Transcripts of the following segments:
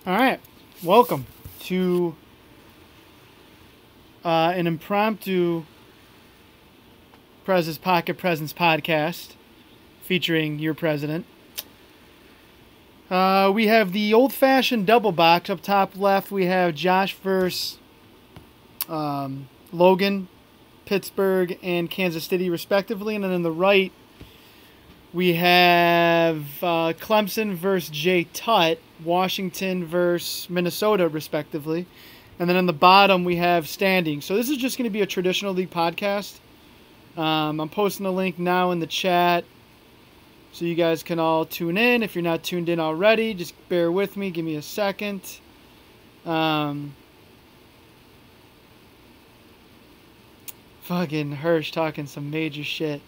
All right, welcome to an impromptu Prez's Pocket Presents podcast featuring your president. We have the old-fashioned double box up top left. We have Josh versus Logan, Pittsburgh, and Kansas City, respectively. And then on the right, we have Clemson versus Jay Tutt, Washington versus Minnesota, respectively. And then on the bottom, we have standings. So this is just going to be a traditional league podcast. I'm posting a link now in the chat so you guys can all tune in. If you're not tuned in already, just bear with me. Give me a second. Fucking Hirsch talking some major shit.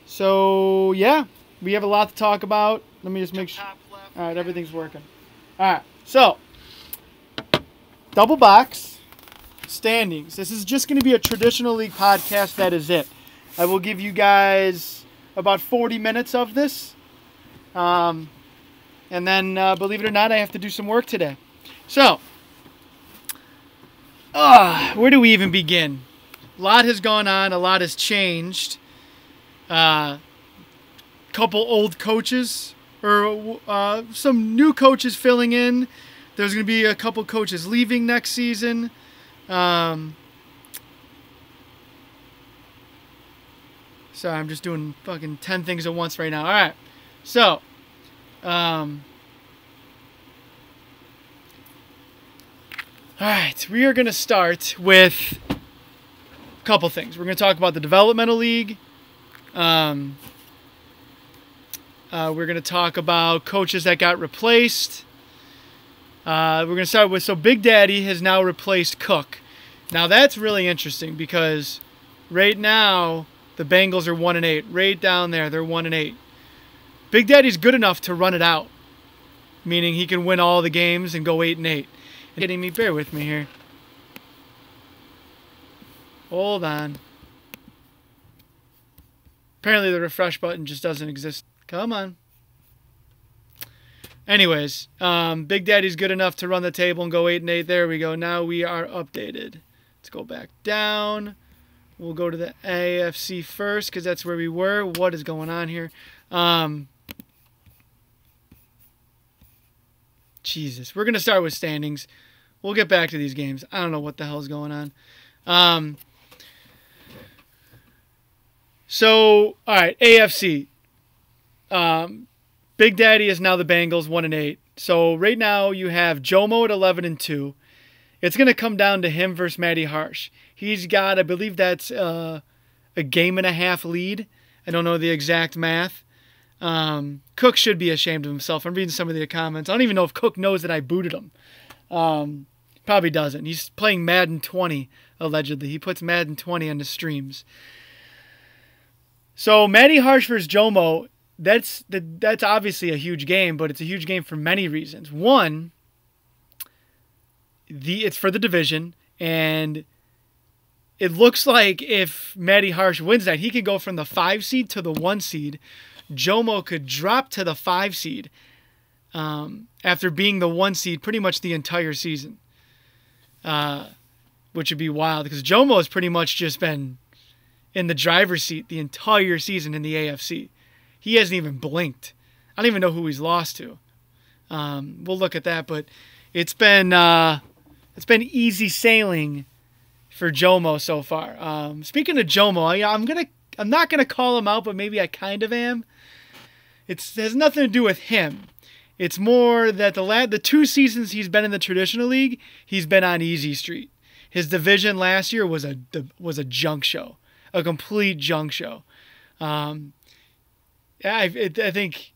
So, yeah, we have a lot to talk about. Let me just make sure. All right, everything's working. All right, so, double box, standings. This is just going to be a traditional league podcast. That is it. I will give you guys about 40 minutes of this. And then, believe it or not, I have to do some work today. So, where do we even begin? A lot has gone on. A lot has changed. Couple old coaches or some new coaches filling in. There's going to be a couple coaches leaving next season. Sorry, I'm just doing fucking 10 things at once right now. All right. So, all right, we are going to start with a couple things. We're going to talk about the developmental league. We're going to talk about coaches that got replaced. We're going to start with, so Big Daddy has now replaced Cook. Now that's really interesting because right now the Bengals are 1-8. Right down there, they're 1-8. Big Daddy's good enough to run it out, meaning he can win all the games and go 8-8. Getting me, bear with me here. Hold on. Apparently the refresh button just doesn't exist. Come on. Anyways, Big Daddy's good enough to run the table and go 8-8. There we go. Now we are updated. Let's go back down. We'll go to the AFC first because that's where we were. What is going on here? Jesus. We're going to start with standings. We'll get back to these games. I don't know what the hell is going on. So, all right, AFC. Big Daddy is now the Bengals, 1-8. So right now you have Jomo at 11-2. It's going to come down to him versus Matty Harsh. He's got, I believe that's a game and a half lead. I don't know the exact math. Cook should be ashamed of himself. I'm reading some of the comments. I don't even know if Cook knows that I booted him. Probably doesn't. He's playing Madden 20, allegedly. He puts Madden 20 on the streams. So Matty Harsh versus Jomo, that's obviously a huge game, but it's a huge game for many reasons. One, it's for the division, and it looks like if Matty Harsh wins that, he could go from the 5 seed to the 1 seed. Jomo could drop to the 5 seed after being the 1 seed pretty much the entire season, which would be wild because Jomo has pretty much just been in the driver's seat the entire season in the AFC. He hasn't even blinked. I don't even know who he's lost to. We'll look at that, but it's been easy sailing for Jomo so far. Speaking of Jomo, I'm not gonna call him out, but maybe I kind of am. It has nothing to do with him. It's more that the 2 seasons he's been in the traditional league, he's been on easy street. His division last year was a junk show. A complete junk show. I think,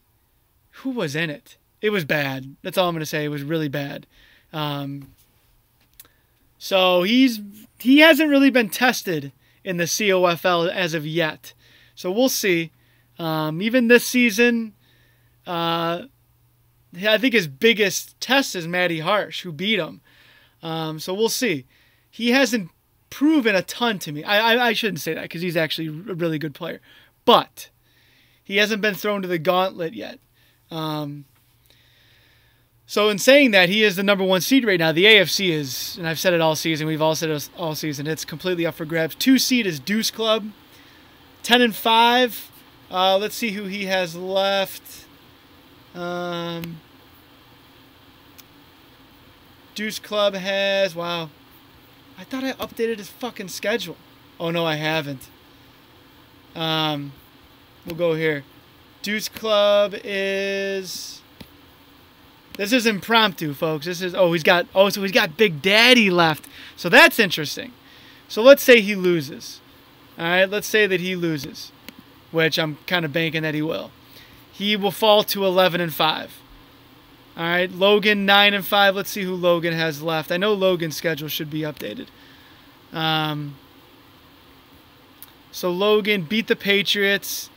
who was in it? It was bad. That's all I'm going to say. It was really bad. So he hasn't really been tested in the COFL as of yet. So we'll see. Even this season, I think his biggest test is Matty Harsh, who beat him. So we'll see. He hasn't proven a ton to me. I shouldn't say that because he's actually a really good player. But he hasn't been thrown to the gauntlet yet. So in saying that, he is the number 1 seed right now. The AFC is, and I've said it all season, we've all said it all season, it's completely up for grabs. 2 seed is Deuce Club, 10-5. Let's see who he has left. Deuce Club has, wow. I thought I updated his fucking schedule. Oh, no, I haven't. We'll go here. Deuce Club is... This is impromptu, folks. This is... so he's got Big Daddy left. So that's interesting. So let's say he loses. All right, let's say that he loses, which I'm kind of banking that he will. He will fall to 11-5. All right, Logan 9-5. Let's see who Logan has left. I know Logan's schedule should be updated. So Logan beat the Patriots.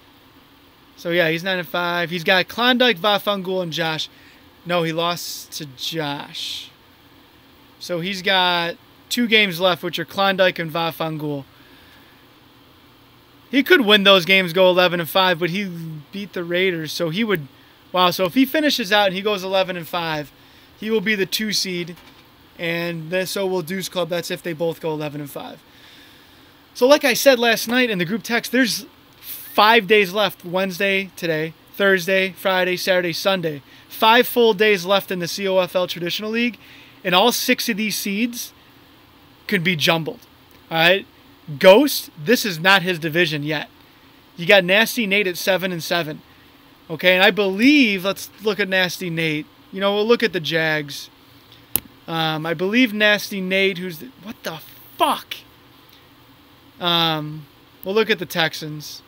So yeah, he's 9-5. He's got Klondike, Vafangul, and Josh. No, he lost to Josh. So he's got 2 games left, which are Klondike and Vafangul. He could win those games, go 11-5, but he beat the Raiders, so he would... Wow, so if he finishes out and he goes 11-5, he will be the 2 seed, and so will Deuce Club. That's if they both go 11-5. So like I said last night in the group text, there's 5 days left. Wednesday, today, Thursday, Friday, Saturday, Sunday. 5 full days left in the COFL Traditional League, and all 6 of these seeds could be jumbled. All right? Ghost, this is not his division yet. You got Nasty Nate at 7-7. Okay, and I believe, let's look at Nasty Nate. We'll look at the Jags. I believe Nasty Nate, what the fuck? We'll look at the Texans.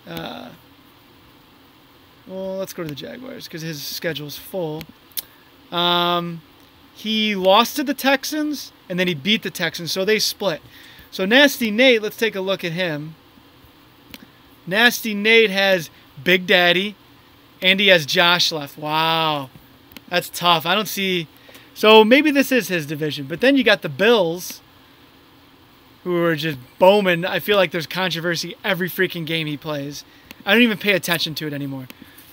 Well, let's go to the Jaguars because his schedule's full. He lost to the Texans, and then he beat the Texans, so they split. So Nasty Nate, let's take a look at him. Nasty Nate has Big Daddy, and he has Josh left. Wow. That's tough. I don't see... So maybe this is his division. But then you got the Bills, who are just Bowman. I feel like there's controversy every freaking game he plays. I don't even pay attention to it anymore.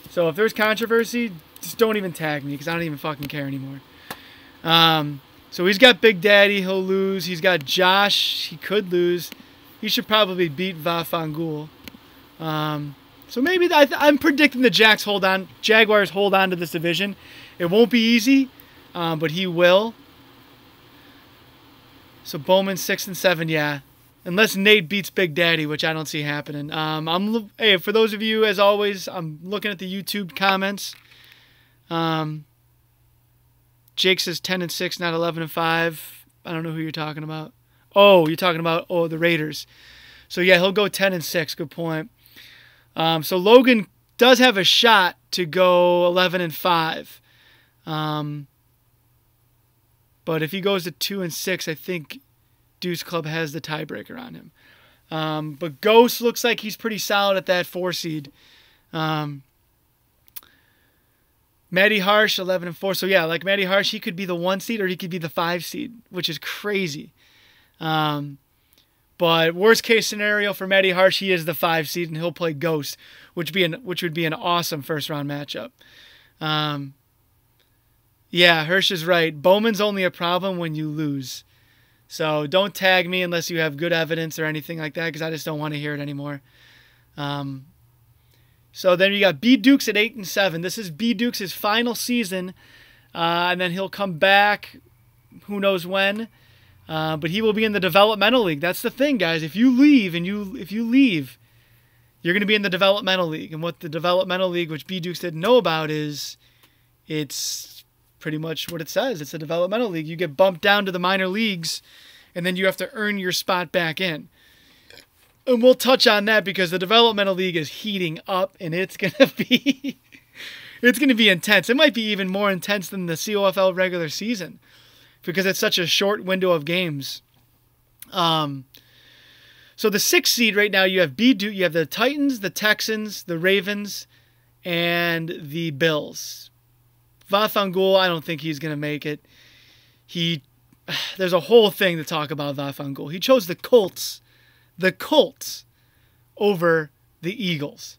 So if there's controversy, just don't even tag me because I don't even fucking care anymore. So he's got Big Daddy. He'll lose. He's got Josh. He could lose. He should probably beat Vafangul. So maybe I'm predicting the Jaguars hold on to this division. It won't be easy, but he will. So Bowman 6-7, yeah. Unless Nate beats Big Daddy, which I don't see happening. Hey, for those of you, as always, I'm looking at the YouTube comments. Jake says 10-6, not 11-5. I don't know who you're talking about. Oh, you're talking about the Raiders. So yeah, he'll go 10-6. Good point. So Logan does have a shot to go 11-5. But if he goes to 2-6, I think Deuce Club has the tiebreaker on him. But Ghost looks like he's pretty solid at that 4 seed. Matty Harsh 11-4. So yeah, like Matty Harsh, he could be the 1 seed or he could be the 5 seed, which is crazy. But worst case scenario for Matty Harsh, he is the 5 seed and he'll play Ghost, which would be an awesome first round matchup. Yeah, Hirsch is right. Bowman's only a problem when you lose. So don't tag me unless you have good evidence or anything like that, because I just don't want to hear it anymore. So then you got B Dukes at 8-7. This is B Dukes' final season, and then he'll come back. Who knows when? But he will be in the developmental league. That's the thing, guys. If you leave, you're going to be in the developmental league. And what the developmental league, which B Dukes didn't know about, is it's pretty much what it says. It's a developmental league. You get bumped down to the minor leagues, and then you have to earn your spot back in. And we'll touch on that because the developmental league is heating up, and it's going to be intense. It might be even more intense than the COFL regular season because it's such a short window of games. So the 6th seed right now, you have you have the Titans, the Texans, the Ravens, and the Bills. Vafangul, I don't think he's going to make it. There's a whole thing to talk about Vafangul. He chose the Colts over the Eagles.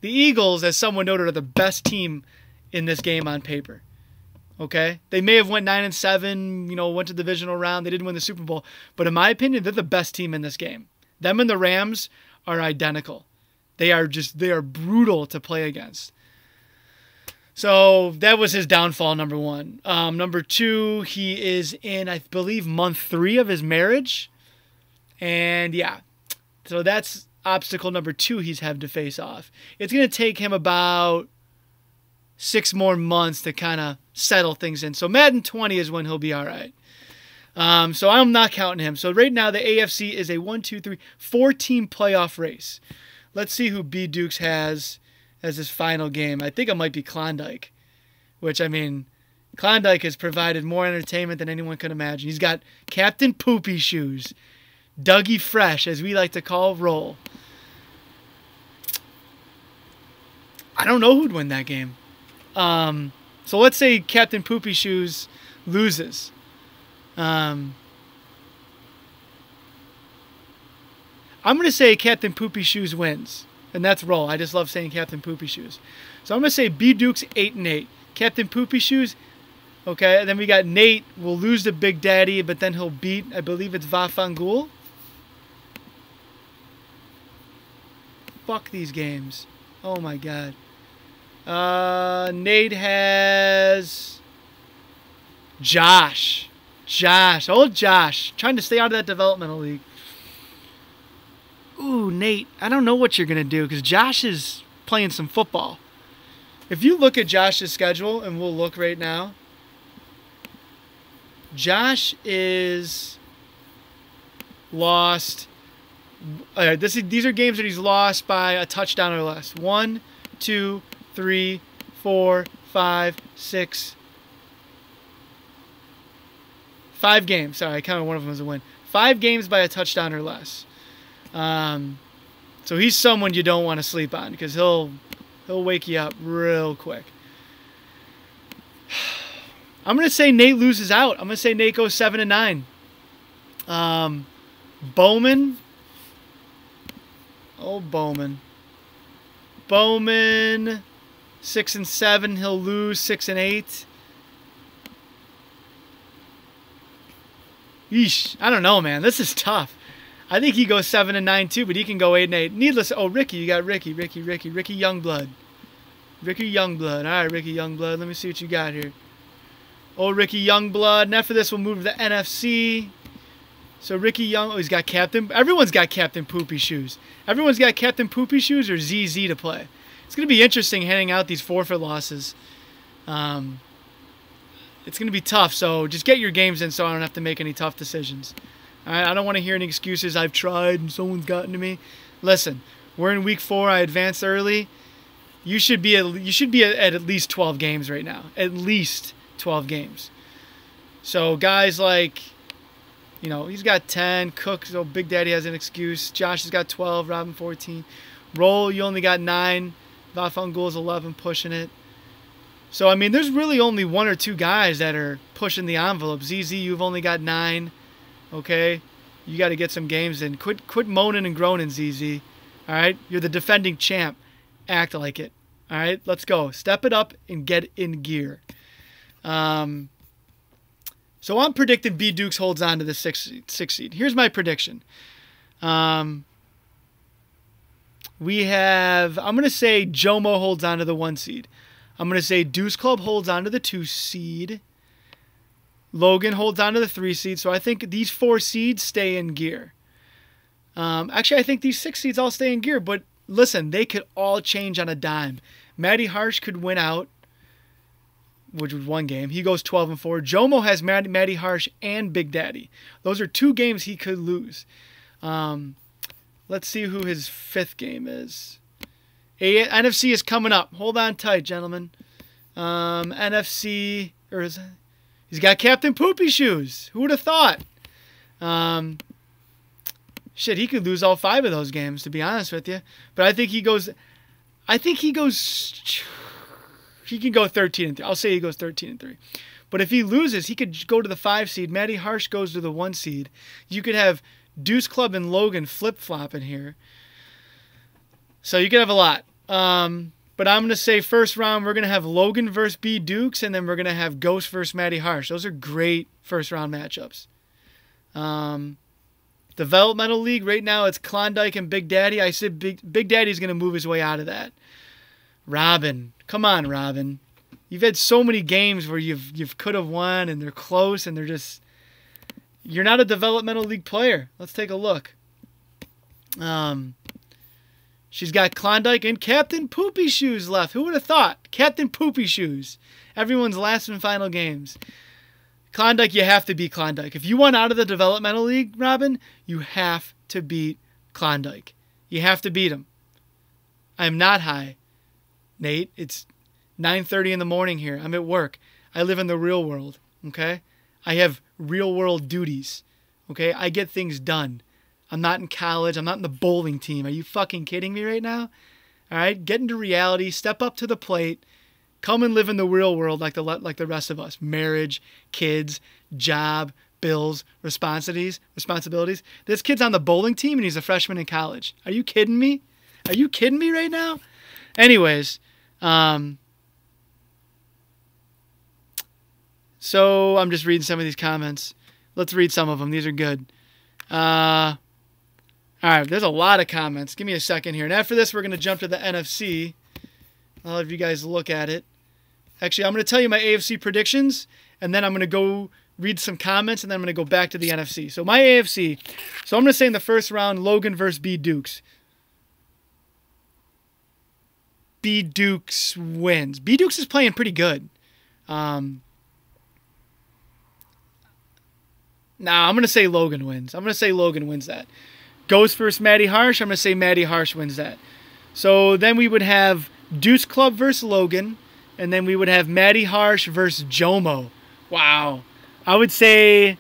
The Eagles, as someone noted, are the best team in this game on paper. Okay? They may have went 9-7, went to the divisional round. They didn't win the Super Bowl. But in my opinion, they're the best team in this game. Them and the Rams are identical. They are brutal to play against. So that was his downfall, number one. Number two, he is in, I believe, month 3 of his marriage. And yeah, so that's obstacle number 2 he's had to face off. It's going to take him about 6 more months to kind of settle things in. So Madden 20 is when he'll be all right. So I'm not counting him. So right now the AFC is a 4-team playoff race. Let's see who B. Dukes has as his final game. I think it might be Klondike, which, Klondike has provided more entertainment than anyone could imagine. He's got Captain Poopy Shoes, Dougie Fresh, as we like to call roll. I don't know who'd win that game. So let's say Captain Poopy Shoes loses. I'm going to say Captain Poopy Shoes wins. And that's roll. I just love saying Captain Poopy Shoes. So I'm going to say B. Dukes 8-8. Captain Poopy Shoes. Okay, and then we got Nate. Will lose to Big Daddy, but then he'll beat, I believe it's Vafangul. Fuck these games. Oh my god. Nate has Josh. Old Josh. Trying to stay out of that developmental league. Ooh, Nate, I don't know what you're going to do because Josh is playing some football. If you look at Josh's schedule, and we'll look right now, Josh is lost. These are games that he's lost by a touchdown or less. 1, 2, 3, 4, 5, 6. 5 games. Sorry, I counted one of them as a win. 5 games by a touchdown or less. So he's someone you don't want to sleep on because he'll wake you up real quick. I'm going to say Nate loses out. I'm going to say Nate goes 7-9. Bowman. Oh, Bowman. 6-7. He'll lose 6-8. Yeesh. I don't know, man. This is tough. I think he goes 7-9 too, but he can go 8-8. Needless. Oh, Ricky, you got Ricky Youngblood. Ricky Youngblood. All right, Ricky Youngblood. Let me see what you got here. Oh, Ricky Youngblood. And after this, we'll move to the NFC. So Ricky Young. Oh, he's got Captain. Everyone's got Captain Poopy Shoes. Everyone's got Captain Poopy Shoes or ZZ to play. It's going to be interesting handing out these forfeit losses. It's going to be tough. So just get your games in so I don't have to make any tough decisions. I don't want to hear any excuses. I've tried and someone's gotten to me. Listen, we're in week 4. I advanced early. You should be at least 12 games right now. At least 12 games. So guys like, he's got 10. Cook, so Big Daddy has an excuse. Josh has got 12. Robin 14. Roll, you only got 9. Vafangul's 11, pushing it. So there's really only 1 or 2 guys that are pushing the envelope. ZZ, you've only got 9. Okay, you got to get some games in. Quit moaning and groaning, ZZ. All right, you're the defending champ. Act like it. All right, let's go. Step it up and get in gear. So I'm predicting B. Dukes holds on to the 6 seed. Here's my prediction. I'm going to say Jomo holds on to the 1 seed. I'm going to say Deuce Club holds on to the 2 seed. Logan holds on to the 3 seed. So I think these 4 seeds stay in gear. Actually, I think these 6 seeds all stay in gear. But listen, they could all change on a dime. Matty Harsh could win out, which was 1 game. He goes 12-4. Jomo has Matty Harsh and Big Daddy. Those are 2 games he could lose. Let's see who his 5th game is. NFC is coming up. Hold on tight, gentlemen. NFC, he's got Captain Poopy Shoes. Who would have thought? Shit, he could lose all 5 of those games, to be honest with you. But I think he goes. He can go 13-3. I'll say he goes 13-3. But if he loses, he could go to the 5 seed. Matty Harsh goes to the 1 seed. You could have Deuce Club and Logan flip-flopping here. So you could have a lot. But I'm going to say first round, we're going to have Logan versus B. Dukes, and then we're going to have Ghost versus Matty Harsh. Those are great first round matchups. Developmental League, right now it's Klondike and Big Daddy. I said Big Daddy's going to move his way out of that. Robin. Come on, Robin. You've had so many games where you've could have won, and they're close, and they're just... You're not a developmental league player. Let's take a look. She's got Klondike and Captain Poopy Shoes left. Who would have thought? Captain Poopy Shoes. Everyone's last and final games. Klondike, you have to beat Klondike. If you want out of the developmental league, Robin, you have to beat Klondike. You have to beat him. I am not high, Nate. It's 9:30 in the morning here. I'm at work. I live in the real world, okay? I have real world duties, okay? I get things done. I'm not in college. I'm not in the bowling team. Are you fucking kidding me right now? All right? Get into reality. Step up to the plate. Come and live in the real world like the rest of us. Marriage, kids, job, bills, responsibilities. This kid's on the bowling team and he's a freshman in college. Are you kidding me? Are you kidding me right now? Anyways, so I'm just reading some of these comments. Let's read some of them. These are good. All right, there's a lot of comments. Give me a second here. And after this, we're going to jump to the NFC. I'll have you guys look at it. Actually, I'm going to tell you my AFC predictions, and then I'm going to go read some comments, and then I'm going to go back to the NFC. So my AFC. So I'm going to say in the first round, Logan versus B. Dukes. B. Dukes wins. B. Dukes is playing pretty good. Nah, I'm going to say Logan wins. I'm going to say Logan wins that. Ghost versus Matty Harsh. I'm going to say Matty Harsh wins that. So then we would have Deuce Club versus Logan. And then we would have Matty Harsh versus Jomo. Wow. I would say...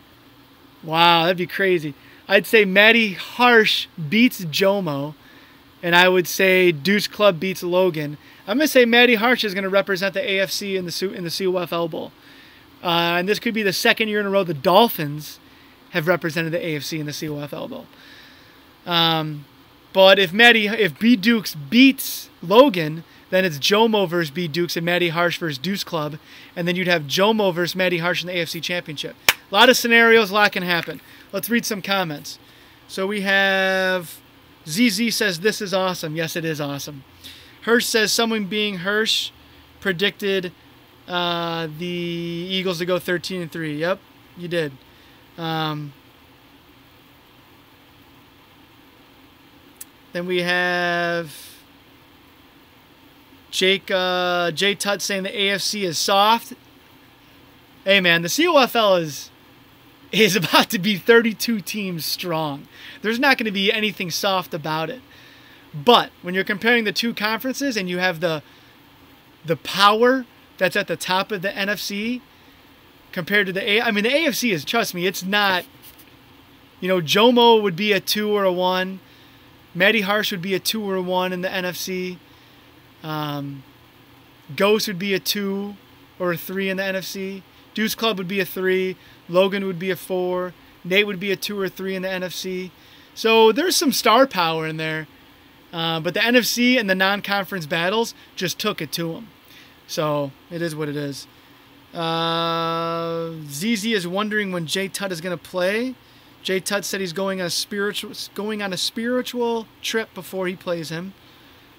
Wow, that'd be crazy. I'd say Matty Harsh beats Jomo. And I would say Deuce Club beats Logan. I'm going to say Matty Harsh is going to represent the AFC in the COFL Bowl. And this could be the second year in a row the Dolphins have represented the AFC in the COFL Bowl. But if B. Dukes beats Logan, then it's Jomo versus B. Dukes and Matty Harsh versus Deuce Club. And then you'd have Jomo versus Matty Harsh in the AFC Championship. A lot of scenarios, a lot can happen. Let's read some comments. So we have ZZ says, this is awesome. Yes, it is awesome. Hirsch says, someone being Hirsch predicted the Eagles to go 13-3. Yep, you did. Then we have Jay Tut saying the AFC is soft. Hey man, the COFL is about to be 32 teams strong. There's not going to be anything soft about it. But when you're comparing the two conferences and you have the power that's at the top of the NFC compared to the AFC is, trust me, it's not, Jomo would be a 2 or a 1. Matty Harsh would be a 2 or a 1 in the NFC. Ghost would be a 2 or a 3 in the NFC. Deuce Club would be a 3. Logan would be a 4. Nate would be a 2 or 3 in the NFC. So there's some star power in there. But the NFC and the non-conference battles just took it to them. So it is what it is. ZZ is wondering when Jay Tut is going to play. Jay Tut said he's going on a spiritual trip before he plays him.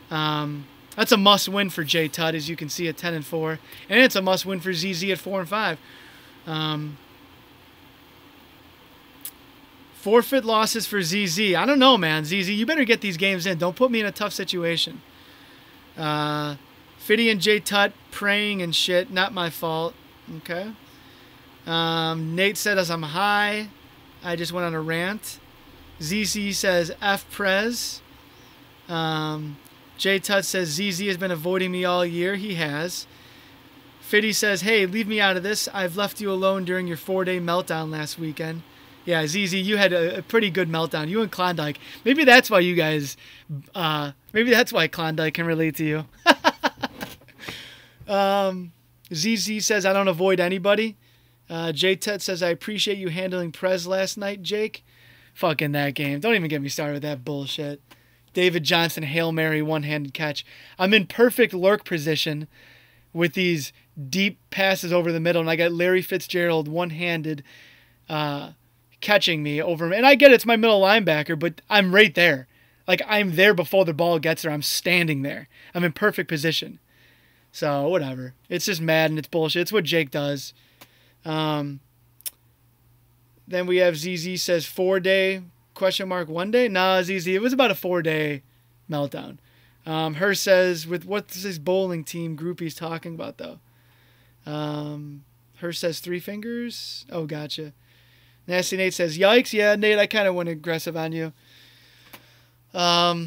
That's a must-win for Jay Tut, as you can see at 10-4, and it's a must-win for ZZ at 4-5. Forfeit losses for ZZ. I don't know, man. ZZ, you better get these games in. Don't put me in a tough situation. Fiddy and Jay Tut praying and shit. Not my fault. Okay. Nate said as I'm high. I just went on a rant. ZZ says F Prez. Jay Tut says ZZ has been avoiding me all year. He has. Fiddy says, hey, leave me out of this. I've left you alone during your 4-day meltdown last weekend. Yeah, ZZ, you had a pretty good meltdown. You and Klondike. Maybe that's why you guys, maybe that's why Klondike can relate to you. ZZ says, I don't avoid anybody. Jay Tut says, I appreciate you handling Prez last night, Jake. Fucking that game. Don't even get me started with that bullshit. David Johnson, Hail Mary, one-handed catch. I'm in perfect lurk position with these deep passes over the middle, and I got Larry Fitzgerald one-handed catching me over. And I get it's my middle linebacker, but I'm right there. Like, I'm there before the ball gets there. I'm standing there. I'm in perfect position. So, whatever. It's just Madden. It's bullshit. It's what Jake does. Then we have ZZ says 4-day, question mark, 1 day? Nah, ZZ, it was about a 4-day meltdown. Her says, with what's this bowling team group he's talking about, though? Her says 3 fingers. Oh, gotcha. Nasty Nate says, yikes. Yeah, Nate, I kind of went aggressive on you. All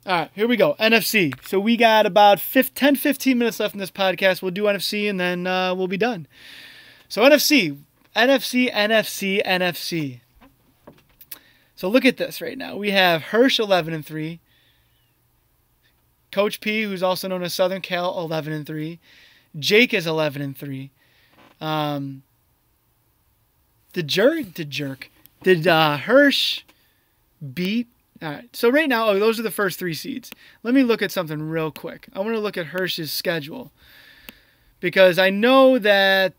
right, here we go. NFC. So we got about 10-15 minutes left in this podcast. We'll do NFC, and then we'll be done. So NFC. So look at this right now. We have Hirsch 11-3. Coach P, who's also known as Southern Cal, 11-3. Jake is 11-3. Did Hirsch beat? All right. So right now, those are the first 3 seeds. Let me look at something real quick. I want to look at Hirsch's schedule because I know that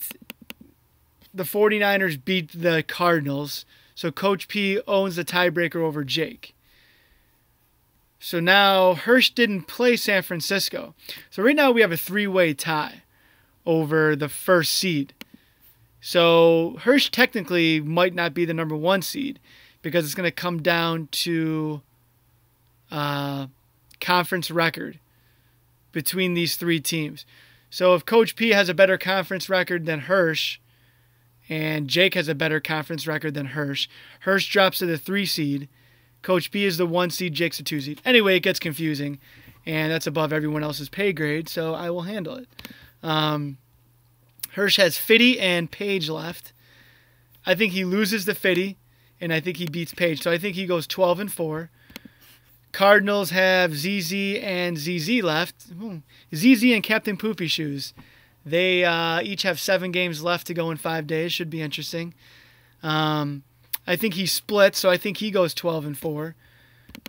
the 49ers beat the Cardinals. So Coach P owns the tiebreaker over Jake. So now Hirsch didn't play San Francisco. So right now we have a 3-way tie over the first seed. So Hirsch technically might not be the number 1 seed because it's going to come down to conference record between these 3 teams. So if Coach P has a better conference record than Hirsch and Jake has a better conference record than Hirsch, Hirsch drops to the 3 seed. Coach P is the 1 seed, Jake's the 2 seed. Anyway, it gets confusing, and that's above everyone else's pay grade, so I will handle it. Hirsch has Fitty and Page left. I think he loses to Fitty, and I think he beats Page. So I think he goes 12-4. Cardinals have ZZ and ZZ left. ZZ and Captain Poopy Shoes. They each have 7 games left to go in 5 days. Should be interesting. I think he splits, so I think he goes 12-4.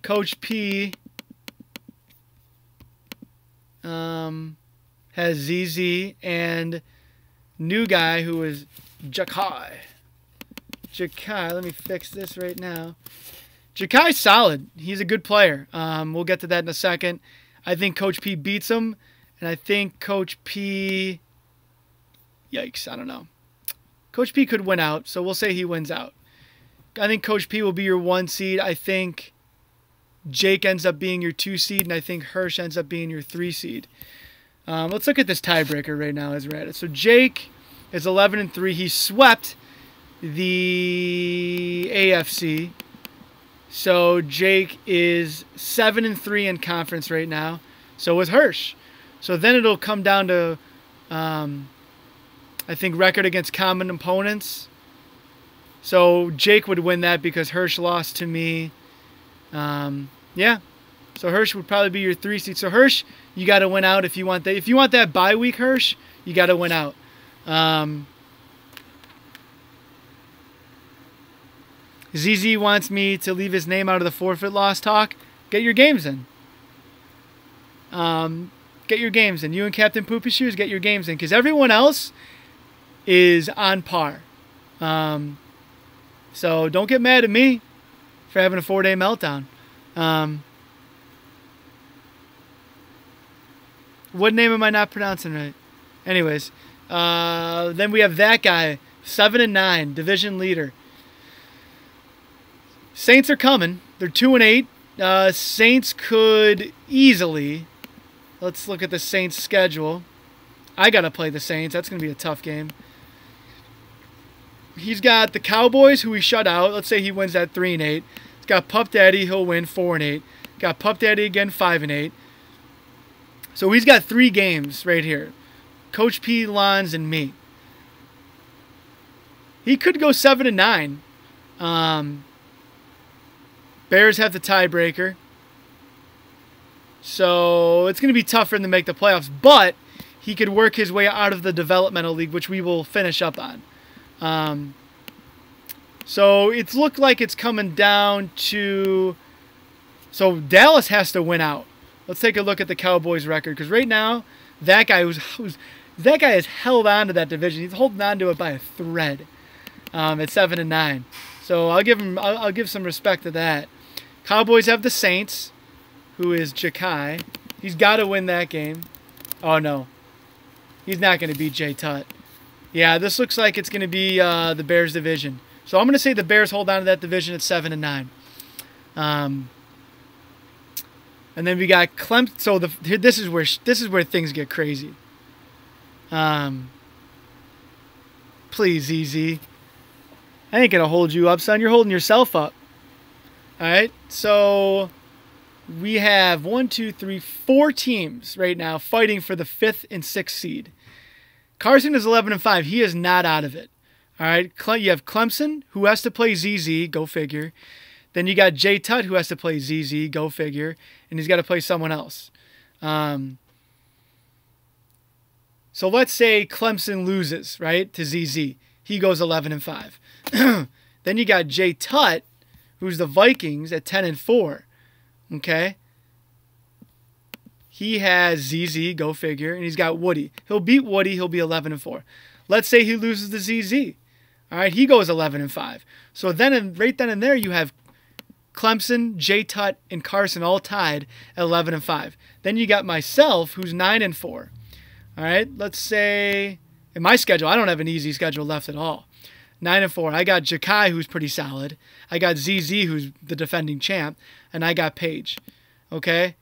Coach P has ZZ and new guy who is Jakai. Let me fix this right now. Jakai's solid. He's a good player. We'll get to that in a second. I think Coach P beats him, and I think Coach P... Yikes, I don't know. Coach P could win out, so we'll say he wins out. I think Coach P will be your 1 seed. I think Jake ends up being your 2 seed, and I think Hirsch ends up being your 3 seed. Let's look at this tiebreaker right now as we're at it. So Jake is 11-3. He swept the AFC. So Jake is 7-3 in conference right now. So is Hirsch. So then it'll come down to, I think, record against common opponents. So Jake would win that because Hirsch lost to me. Yeah. So Hirsch would probably be your 3 seed. So Hirsch, you got to win out if you want that. If you want that bye week, Hirsch, you got to win out. ZZ wants me to leave his name out of the forfeit loss talk. Get your games in. Get your games in. You and Captain Poopy Shoes, get your games in. Because everyone else is on par. So don't get mad at me for having a 4-day meltdown. What name am I not pronouncing right? Anyways, then we have that guy, 7-9, division leader. Saints are coming. They're 2-8. Saints could easily. Let's look at the Saints' schedule. I gotta play the Saints. That's gonna be a tough game. He's got the Cowboys, who he shut out. Let's say he wins that 3-8. He's got Pup Daddy. He'll win 4-8. Got Pup Daddy again, 5-8. So he's got 3 games right here. Coach P, Lons, and me. He could go 7-9. Bears have the tiebreaker. So it's going to be tough for him to make the playoffs. But he could work his way out of the developmental league, which we will finish up on. So it's looked like it's coming down to So Dallas has to win out. Let's take a look at the Cowboys' record, because right now that guy that guy has held on to that division. He's holding on to it by a thread. At 7-9. So I'll give some respect to that. Cowboys have the Saints, who is Ja'Kai. He's got to win that game. Oh no, he's not going to beat Jay Tut. Yeah, this looks like it's going to be the Bears division. So I'm going to say the Bears hold on to that division at 7-9. And then we got Clemson. So this is where things get crazy. Please, ZZ. I ain't gonna hold you up, son. You're holding yourself up. All right. So we have 4 teams right now fighting for the 5th and 6th seed. Carson is 11-5. He is not out of it. All right. You have Clemson, who has to play ZZ. Go figure. Then you got Jay Tut, who has to play ZZ. Go figure. And he's got to play someone else. So let's say Clemson loses, right, to ZZ. He goes 11-5. Then you got Jay Tut, who's the Vikings, at 10-4. Okay? He has ZZ, go figure, and he's got Woody. He'll beat Woody. He'll be 11-4. Let's say he loses to ZZ. All right, he goes 11-5. So then, right then and there, you have Clemson, Jay Tut, and Carson all tied at 11-5. Then you got myself, who's 9-4. All right, let's say in my schedule, I don't have an easy schedule left at all. 9-4. I got Ja'Kai, who's pretty solid. I got ZZ, who's the defending champ, and I got Paige. Okay,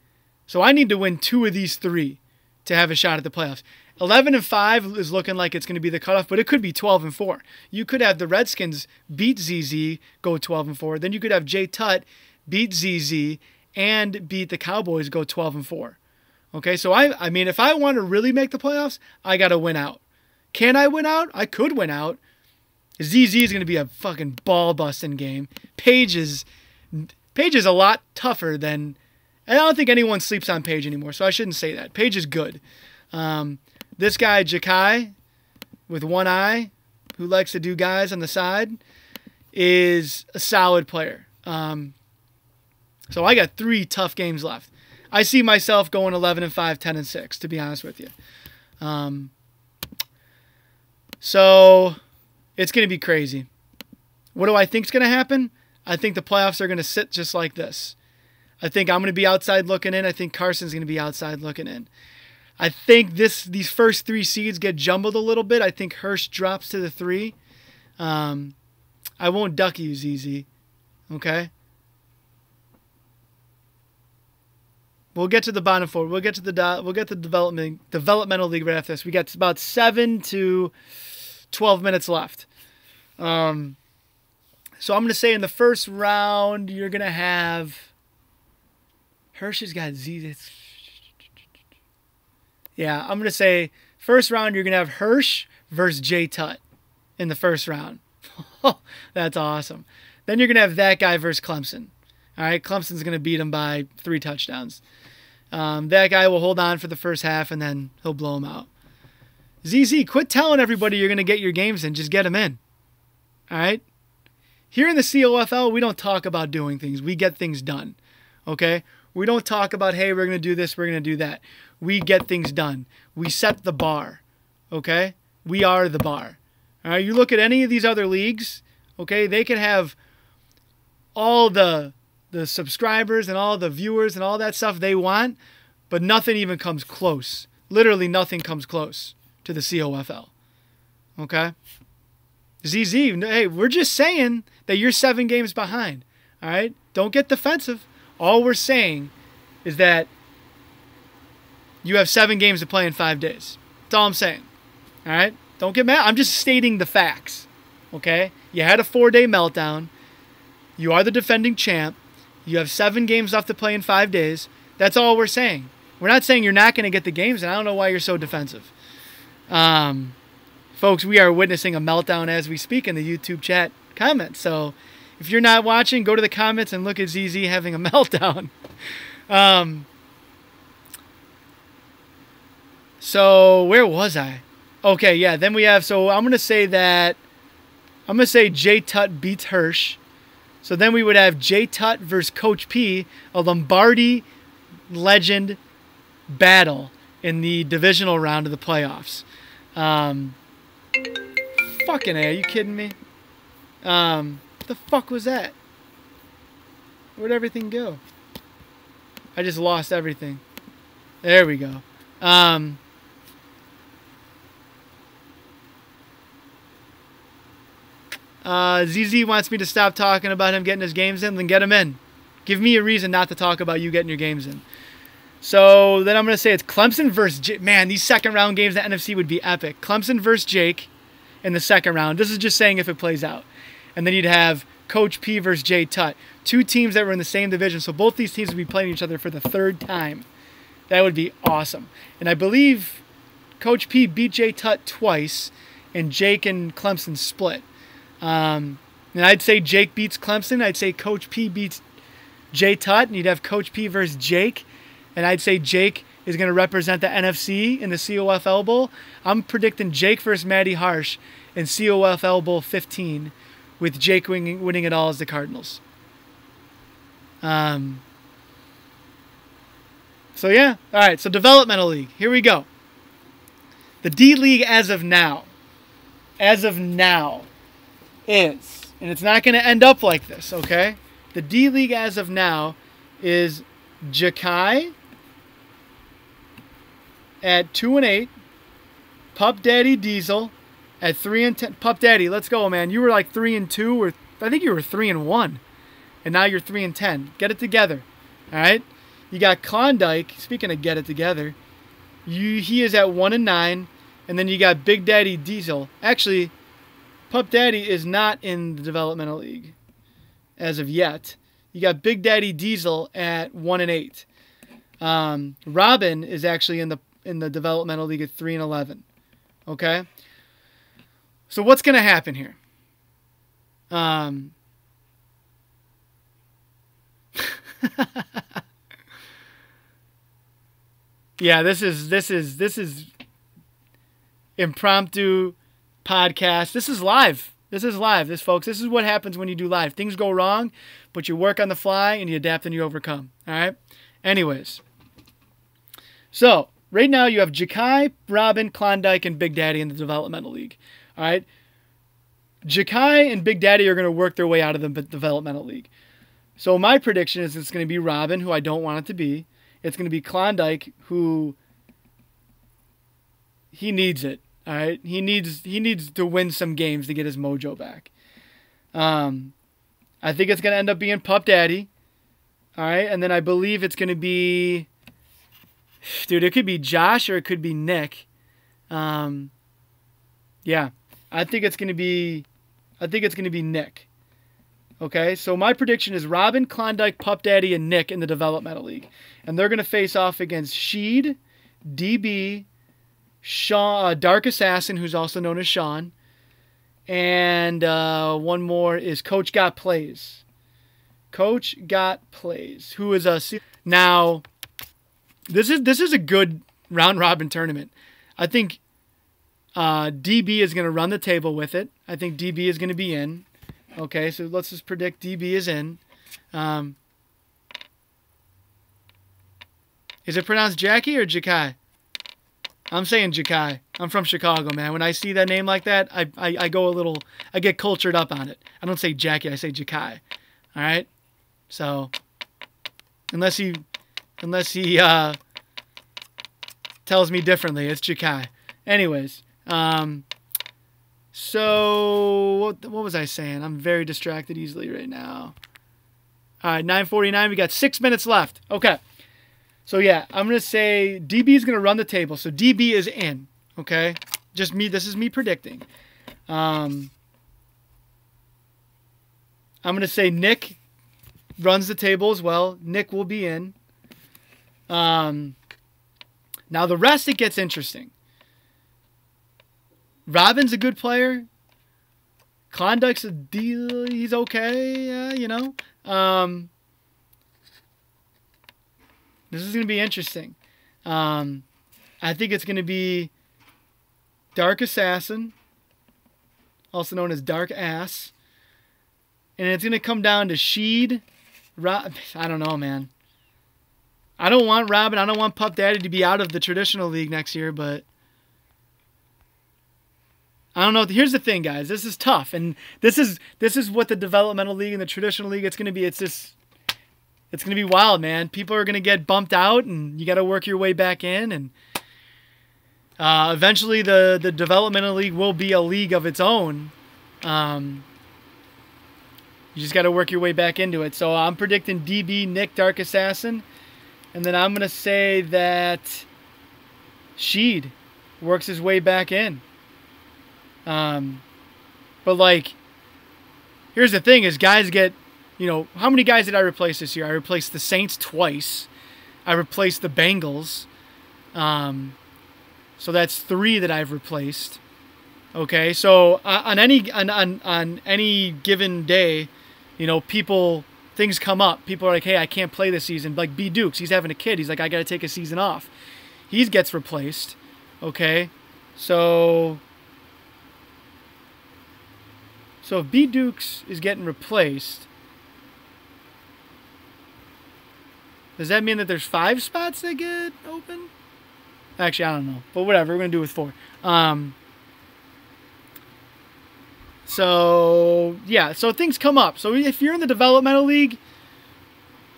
so I need to win 2 of these 3 to have a shot at the playoffs. 11-5 is looking like it's going to be the cutoff, but it could be 12-4. You could have the Redskins beat ZZ, go 12-4. Then you could have Jay Tut beat ZZ and beat the Cowboys, go 12-4. Okay, so I mean, if I want to really make the playoffs, I got to win out. Can I win out? I could win out. ZZ is going to be a fucking ball-busting game. Paige is a lot tougher than... I don't think anyone sleeps on Paige anymore, so I shouldn't say that. Paige is good. This guy, Ja'Kai, with one eye, who likes to do guys on the side, is a solid player. So I got 3 tough games left. I see myself going 11-5, 10-6, to be honest with you. So it's going to be crazy. What do I think is going to happen? I think the playoffs are going to sit just like this. I think I'm going to be outside looking in. I think Carson's going to be outside looking in. I think these first 3 seeds get jumbled a little bit. I think Hirsch drops to the 3. I won't duck you, ZZ. Okay? We'll get to the bottom 4. We'll get to the developmental league right after this. We got about 7 to 12 minutes left. So I'm going to say in the first round, you're going to have... Hirsch has got Z. Yeah, I'm going to say first round, you're going to have Hirsch versus Jay Tut in the first round. That's awesome. Then you're going to have that guy versus Clemson. All right, Clemson's going to beat him by 3 touchdowns. That guy will hold on for the first half, and then he'll blow him out. ZZ, quit telling everybody you're going to get your games in. Just get them in. All right? Here in the COFL, we don't talk about doing things. We get things done. Okay? We don't talk about, hey, we're going to do this, we're going to do that. We get things done. We set the bar. Okay? We are the bar. All right? You look at any of these other leagues, okay? They can have all the subscribers and all the viewers and all that stuff they want, but nothing even comes close. Literally nothing comes close to the COFL. Okay? ZZ, hey, we're just saying that you're 7 games behind. All right? Don't get defensive. All we're saying is that you have 7 games to play in 5 days. That's all I'm saying. All right? Don't get mad. I'm just stating the facts. Okay? You had a 4-day meltdown. You are the defending champ. You have 7 games left to play in 5 days. That's all we're saying. We're not saying you're not going to get the games, and I don't know why you're so defensive. Folks, we are witnessing a meltdown as we speak in the YouTube chat comments. So if you're not watching, go to the comments and look at ZZ having a meltdown. So where was I? Okay, yeah, then we have, so I'm going to say Jay Tut beats Hirsch. So then we would have J Tut versus Coach P, a Lombardi legend battle in the divisional round of the playoffs. Fucking A, are you kidding me? What the fuck was that? Where'd everything go? I just lost everything. There we go. ZZ wants me to stop talking about him getting his games in. Then get him in. Give me a reason not to talk about you getting your games in. So then I'm going to say it's Clemson versus Jake. Man, these second round games in the NFC would be epic. Clemson versus Jake in the second round. This is just saying if it plays out. And then you'd have Coach P versus J Tut. Two teams that were in the same division. So both these teams would be playing each other for the third time. That would be awesome. And I believe Coach P beat J Tut twice. And Jake and Clemson split. And I'd say Jake beats Clemson. I'd say Coach P beats J Tut. And you'd have Coach P versus Jake. And I'd say Jake is going to represent the NFC in the COFL Bowl. I'm predicting Jake versus Matty Harsh in COFL Bowl 15 with Jake winning it all as the Cardinals. So, yeah. All right, so Developmental League. Here we go. The D-League as of now is, and it's not going to end up like this, okay? The D-League as of now is Jakai at 2-8, Pup Daddy Diesel at 3-10. Pup Daddy, let's go, man. You were like 3-2, or I think you were 3-1, and now you're 3-10. Get it together, all right? You got Klondike. Speaking of get it together, he is at 1-9, and then you got Big Daddy Diesel. Actually, Pup Daddy is not in the Developmental League as of yet. You got Big Daddy Diesel at 1-8. Robin is actually in the Developmental League at 3-11. Okay? So what's going to happen here? Yeah, this is impromptu podcast. This is live. This is what happens when you do live. Things go wrong, but you work on the fly and you adapt and you overcome. All right? Anyways. So, right now you have Jakai, Robin, Klondike, and Big Daddy in the Developmental League. All right? Jakai and Big Daddy are going to work their way out of the Developmental League. So my prediction is it's going to be Robin, who I don't want it to be. It's going to be Klondike, who he needs it. All right? He needs to win some games to get his mojo back. I think it's going to end up being Pup Daddy. All right? And then I believe it's going to be... Dude, it could be Josh or it could be Nick. Yeah. I think it's going to be Nick. Okay? So my prediction is Robin, Klondike, Pup Daddy, and Nick in the Developmental League. And they're going to face off against Sheed, DB, Sean, Dark Assassin, who's also known as Sean. And one more is Coach Got Plays. Coach Got Plays, who is a... Now... This is a good round-robin tournament. I think DB is going to run the table with it. I think DB is going to be in. Okay, so let's just predict DB is in. Is it pronounced Jackie or Jakai? I'm saying Jakai. I'm from Chicago, man. When I see that name like that, I go a little... I get cultured up on it. I don't say Jackie, I say Jakai. All right? So, unless he tells me differently, it's Jakai. Anyways, so what was I saying? I'm very distracted easily right now. All right, 9:49. We got 6 minutes left. Okay. So yeah, I'm gonna say DB is gonna run the table. So DB is in. Okay, just me. This is me predicting. I'm gonna say Nick runs the table as well. Nick will be in. Now the rest, it gets interesting. Robin's a good player. Klondike's a deal. He's okay, you know. This is going to be interesting. I think it's going to be Dark Assassin, also known as Dark Ass, And it's going to come down to Sheed. I don't know, man. I don't want Robin. I don't want Pup Daddy to be out of the traditional league next year, but I don't know. Here's the thing, guys. This is tough, and this is what the developmental league and the traditional league it's going to be. It's going to be wild, man. People are going to get bumped out, and you got to work your way back in, and eventually the developmental league will be a league of its own. You just got to work your way back into it. So I'm predicting DB Nick Dark Assassin. And then I'm going to say that Sheed works his way back in. But, like, here's the thing is guys get, how many guys did I replace this year? I replaced the Saints twice. I replaced the Bengals. So that's 3 that I've replaced. Okay, so on any given day, things come up. People are like, hey, I can't play this season. Like B. Dukes, he's having a kid. He's like, I got to take a season off. He gets replaced. Okay, so if B. Dukes is getting replaced, does that mean that there's 5 spots that get open? Actually, I don't know. But whatever, we're going to do it with 4. So things come up. So if you're in the developmental league,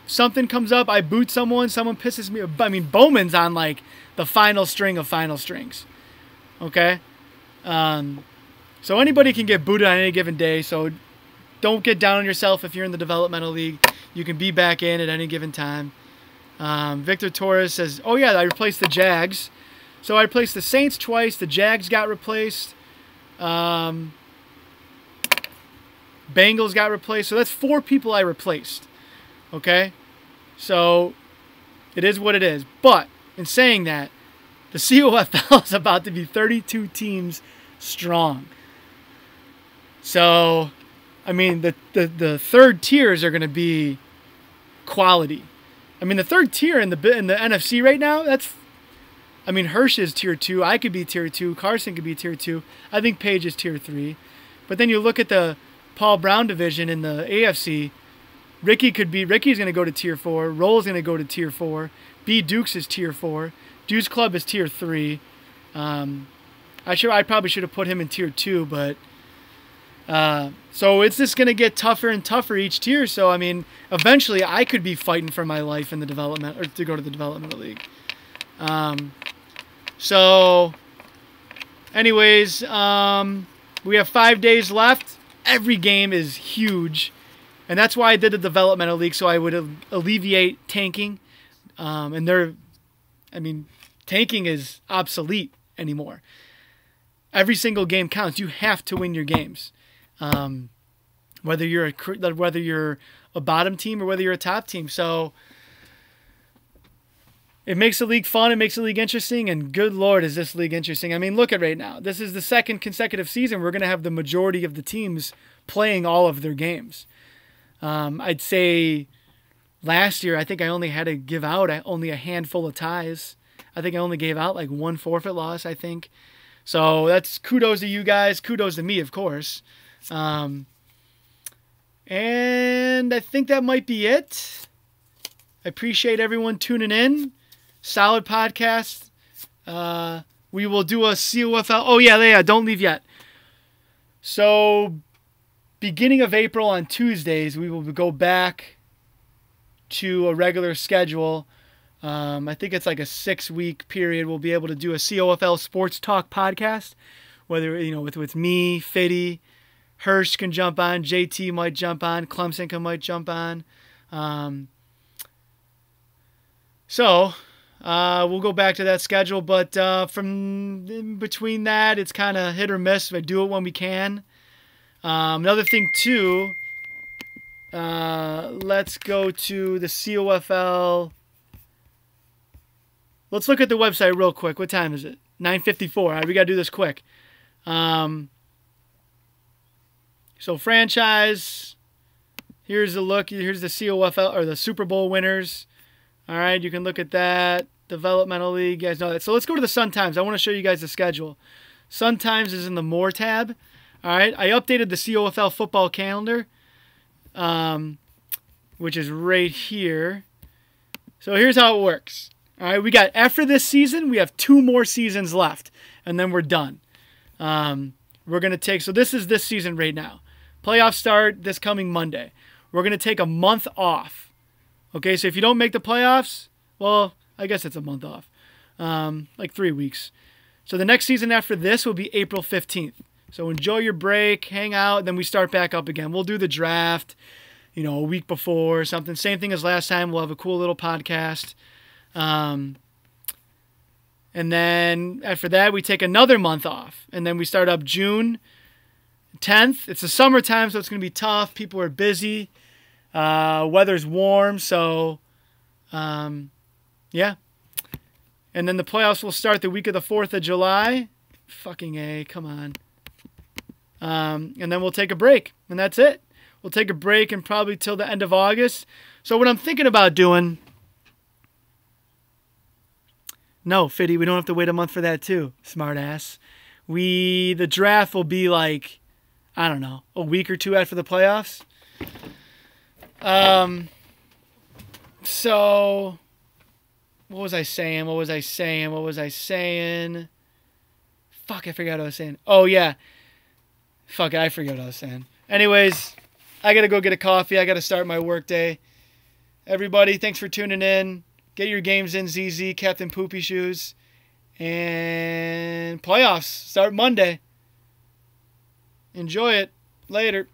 something comes up, I boot someone pisses me. I mean, Bowman's on like the final string of final strings. Okay? So anybody can get booted on any given day. So don't get down on yourself if you're in the developmental league. You can be back in at any given time. Victor Torres says, oh yeah, I replaced the Jags. So I replaced the Saints twice. The Jags got replaced. Bengals got replaced. So that's 4 people I replaced. Okay? So it is what it is. But in saying that, the COFL is about to be 32 teams strong. So, I mean, the third tiers are going to be quality. I mean, the third tier in the NFC right now, Hirsch is tier 2. I could be tier 2. Carson could be tier 2. I think Page is tier 3. But then you look at the Paul Brown division in the AFC, Ricky's going to go to tier 4. Roll's going to go to tier 4. B. Dukes is tier 4. Deuce Club is tier 3. I probably should have put him in tier 2, but so it's just going to get tougher and tougher each tier. So I mean, eventually I could be fighting for my life in the development or to go to the developmental league. So anyways, we have 5 days left. Every game is huge, and that's why I did the developmental league, so I would alleviate tanking. Tanking is obsolete anymore. Every single game counts. You have to win your games, whether you're a bottom team or whether you're a top team. So it makes the league fun. It makes the league interesting. And good Lord, is this league interesting. I mean, look at right now. This is the 2nd consecutive season we're going to have the majority of the teams playing all of their games. I'd say last year, I think I only had to give out only a handful of ties. I think I only gave out like 1 forfeit loss, I think. So that's kudos to you guys. Kudos to me, of course. And I think that might be it. I appreciate everyone tuning in. Solid podcast. We will do a COFL. Oh, yeah, don't leave yet. So, beginning of April on Tuesdays, we will go back to a regular schedule. I think it's like a 6-week period. We'll be able to do a COFL Sports Talk podcast. Whether, with me, Fitty, Hirsch can jump on, JT might jump on, Clemson might jump on. So we'll go back to that schedule, but from in between that, it's kind of hit or miss. I do it when we can. Another thing too, let's go to the COFL. Let's look at the website real quick. What time is it? 9:54. All right, we got to do this quick. So franchise, here's a look. Here's the COFL or the Super Bowl winners. All right, you can look at that. Developmental League, you guys know that. So let's go to the Sun Times. I want to show you guys the schedule. Sun Times is in the More tab. All right, I updated the COFL football calendar. which is right here. So here's how it works. All right, we got, after this season, we have 2 more seasons left, and then we're done. We're going to take, so this is this season right now. Playoffs start this coming Monday. We're going to take a month off. Okay, so if you don't make the playoffs, well, I guess it's a month off. Like 3 weeks. So the next season after this will be April 15th. So enjoy your break, hang out, then we start back up again. We'll do the draft, you know, a week before or something. Same thing as last time. We'll have a cool little podcast. And then after that, we take another month off. And then we start up June 10th. It's the summertime, so it's going to be tough. People are busy. Weather's warm, so yeah. And then the playoffs will start the week of the 4th of July. Fucking A, come on. And then we'll take a break, and that's it. We'll take a break and probably till the end of August. So what I'm thinking about doing... No, Fiddy, we don't have to wait a month for that too, smart ass. The draft will be like, I don't know, a week or 2 after the playoffs. So... What was I saying? Fuck, I forgot what I was saying. Oh, yeah. Fuck, I forgot what I was saying. Anyways, I got to go get a coffee. I got to start my work day. Everybody, thanks for tuning in. Get your games in, ZZ, Captain Poopy Shoes. And playoffs start Monday. Enjoy it. Later.